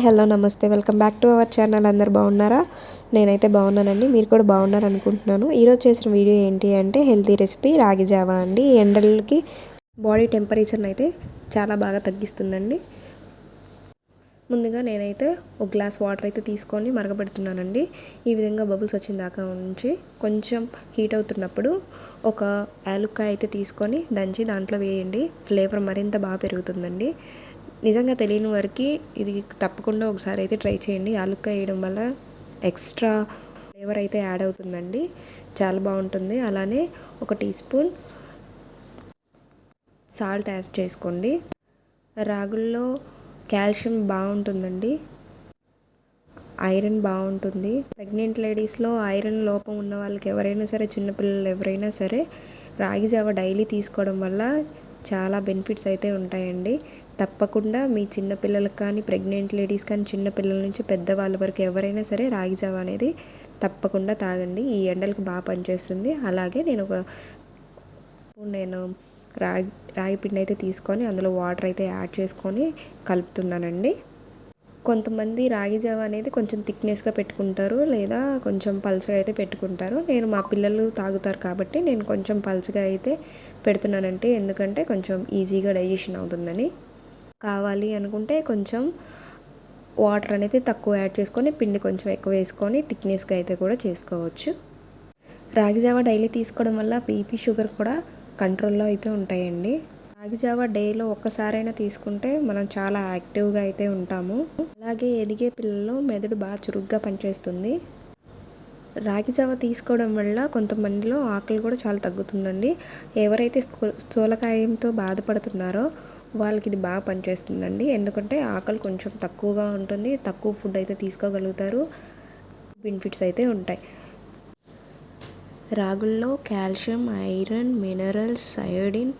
Hi hello నమస్తే welcome back to our channel. అందరు బాగున్నారా? నేనైతే బాగున్నానండి. మీరు కూడా బాగున్నారు అనుకుంటున్నాను. ఈరోజు చేసిన వీడియో ఏంటి అంటే హెల్తీ రెసిపీ రాగి జావా అండి. ఈ ఎండలకి బాడీ టెంపరేచర్ని అయితే చాలా బాగా తగ్గిస్తుందండి. ముందుగా నేనైతే ఒక గ్లాస్ వాటర్ అయితే తీసుకొని మరగబెడుతున్నానండి. ఈ విధంగా బబుల్స్ వచ్చిన దాకా ఉంచి కొంచెం హీట్ అవుతున్నప్పుడు ఒక యాలుక్కాయ అయితే తీసుకొని దంచి దాంట్లో వేయండి. ఫ్లేవర్ మరింత బాగా పెరుగుతుందండి. నిజంగా తెలియని వారికి ఇది తప్పకుండా ఒకసారి అయితే ట్రై చేయండి. యాలుక్కాయ వేయడం వల్ల ఎక్స్ట్రా ఫ్లేవర్ అయితే యాడ్ అవుతుందండి, చాలా బాగుంటుంది. అలానే ఒక టీ స్పూన్ సాల్ట్ యాడ్ చేసుకోండి. రాగుల్లో కాల్షియం బాగుంటుందండి, ఐరన్ బాగుంటుంది. ప్రెగ్నెంట్ లేడీస్లో ఐరన్ లోపం ఉన్న వాళ్ళకి ఎవరైనా సరే, చిన్నపిల్లలు ఎవరైనా సరే రాగి జావ డైలీ తీసుకోవడం వల్ల చాలా బెనిఫిట్స్ అయితే ఉంటాయండి. తప్పకుండా మీ చిన్నపిల్లలకు కానీ, ప్రెగ్నెంట్ లేడీస్ కానీ, చిన్నపిల్లల నుంచి పెద్దవాళ్ళ వరకు ఎవరైనా సరే రాగి జావ అనేది తప్పకుండా తాగండి. ఈ ఎండలకు బాగా పనిచేస్తుంది. అలాగే నేను రాగి పిండి అయితే తీసుకొని అందులో వాటర్ అయితే యాడ్ చేసుకొని కలుపుతున్నానండి. కొంతమంది రాగి జావ అనేది కొంచెం థిక్నెస్గా పెట్టుకుంటారు, లేదా కొంచెం పల్చగా అయితే పెట్టుకుంటారు. నేను మా పిల్లలు తాగుతారు కాబట్టి నేను కొంచెం పల్చగా అయితే పెడుతున్నానంటే, ఎందుకంటే కొంచెం ఈజీగా డైజెషన్ అవుతుందని. కావాలి అనుకుంటే కొంచెం వాటర్ అనేది తక్కువ యాడ్ చేసుకొని పిండి కొంచెం ఎక్కువ వేసుకొని థిక్నెస్గా అయితే కూడా చేసుకోవచ్చు. రాగి జావ డైలీ తీసుకోవడం వల్ల బీపీ, షుగర్ కూడా కంట్రోల్లో అయితే ఉంటాయండి. రాగి జావ డేలో ఒక్కసారైనా తీసుకుంటే మనం చాలా యాక్టివ్గా అయితే ఉంటాము. అలాగే ఎదిగే పిల్లల్లో మెదడు బాగా చురుగ్గా పనిచేస్తుంది. రాగి జావ తీసుకోవడం వల్ల కొంతమందిలో ఆకలి కూడా చాలా తగ్గుతుందండి. ఎవరైతే స్థూలకాయంతో బాధపడుతున్నారో వాళ్ళకి ఇది బాగా పనిచేస్తుందండి. ఎందుకంటే ఆకలి కొంచెం తక్కువగా ఉంటుంది, తక్కువ ఫుడ్ అయితే తీసుకోగలుగుతారు, బెనిఫిట్స్ అయితే ఉంటాయి. రాగుల్లో కాల్షియం, ఐరన్, మినరల్స్, అయోడిన్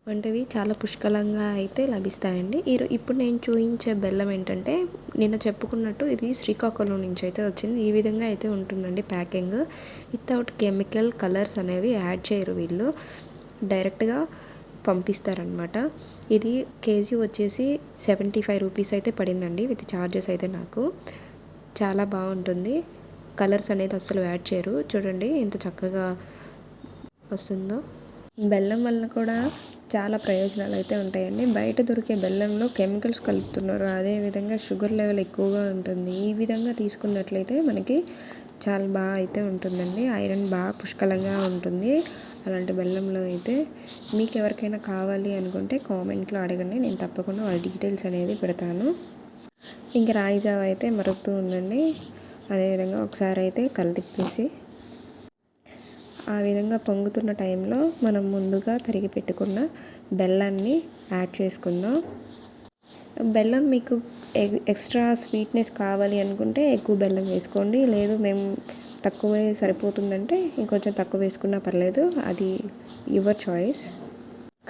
వంటివి చాలా పుష్కలంగా అయితే లభిస్తాయండి. ఇప్పుడు నేను చూపించే బెల్లం ఏంటంటే, నిన్న చెప్పుకున్నట్టు ఇది శ్రీకాకుళం నుంచి అయితే వచ్చింది. ఈ విధంగా అయితే ఉంటుందండి ప్యాకింగ్. వితౌట్ కెమికల్ కలర్స్ అనేవి యాడ్ చేయరు వీళ్ళు, డైరెక్ట్గా పంపిస్తారనమాట. ఇది కేజీ వచ్చేసి 75 రూపీస్ అయితే పడిందండి, విత్ ఛార్జెస్ అయితే. నాకు చాలా బాగుంటుంది. కలర్స్ అనేది అస్సలు యాడ్ చేయరు. చూడండి ఎంత చక్కగా వస్తుందో. బెల్లం వల్ల కూడా చాలా ప్రయోజనాలు అయితే ఉంటాయండి. బయట దొరికే బెల్లంలో కెమికల్స్ కలుపుతున్నారు, అదేవిధంగా షుగర్ లెవెల్ ఎక్కువగా ఉంటుంది. ఈ విధంగా తీసుకున్నట్లయితే మనకి చాలా బాగా అయితే ఉంటుందండి. ఐరన్ బాగా పుష్కలంగా ఉంటుంది అలాంటి బెల్లంలో అయితే. మీకు ఎవరికైనా కావాలి అనుకుంటే కామెంట్లో అడగండి, నేను తప్పకుండా వాళ్ళ డీటెయిల్స్ అనేది పెడతాను. ఇంకా రాగి జావ అయితే మరుగుతూ ఉందండి. అదేవిధంగా ఒకసారి అయితే కలితిప్పేసి ఆ విధంగా పొంగుతున్న టైంలో మనం ముందుగా తరిగి పెట్టుకున్న బెల్లాన్ని యాడ్ చేసుకుందాం. బెల్లం మీకు ఎక్స్ట్రా స్వీట్నెస్ కావాలి అనుకుంటే ఎక్కువ బెల్లం వేసుకోండి, లేదు మేము తక్కువే సరిపోతుందంటే ఇంకొంచెం తక్కువ వేసుకున్నా పర్లేదు, అది యువర్ చాయిస్.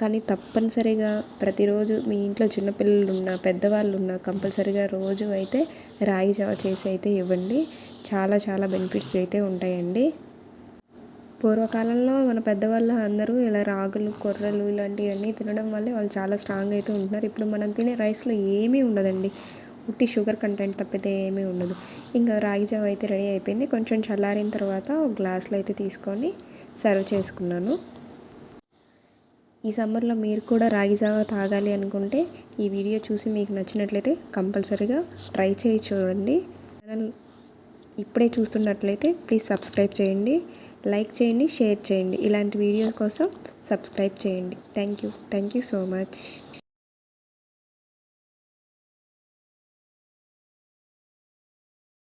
కానీ తప్పనిసరిగా ప్రతిరోజు మీ ఇంట్లో చిన్నపిల్లలు ఉన్న, పెద్దవాళ్ళు ఉన్న కంపల్సరీగా రోజు అయితే రాగి జావ చేసి అయితే ఇవ్వండి. చాలా చాలా బెనిఫిట్స్ అయితే ఉంటాయండి. పూర్వకాలంలో మన పెద్దవాళ్ళు అందరూ ఇలా రాగులు, కొర్రలు ఇలాంటివన్నీ తినడం వల్లే వాళ్ళు చాలా స్ట్రాంగ్ అయితే ఉంటున్నారు. ఇప్పుడు మనం తినే రైస్లో ఏమీ ఉండదండి, ఉట్టి షుగర్ కంటెంట్ తప్పితే ఏమీ ఉండదు. ఇంకా రాగి జావ అయితే రెడీ అయిపోయింది. కొంచెం చల్లారిన తర్వాత ఒక గ్లాస్లో అయితే తీసుకొని సర్వ్ చేసుకున్నాను. ఈ సమ్మర్లో మీరు కూడా రాగి జావ తాగాలి అనుకుంటే ఈ వీడియో చూసి మీకు నచ్చినట్లయితే కంపల్సరీగా ట్రై చేసి చూడండి. ఇప్పుడే చూస్తున్నట్లయితే ప్లీజ్ సబ్స్క్రైబ్ చేయండి, లైక్ చేయండి, షేర్ చేయండి. ఇలాంటి వీడియోల కోసం సబ్స్క్రైబ్ చేయండి. Thank you so much.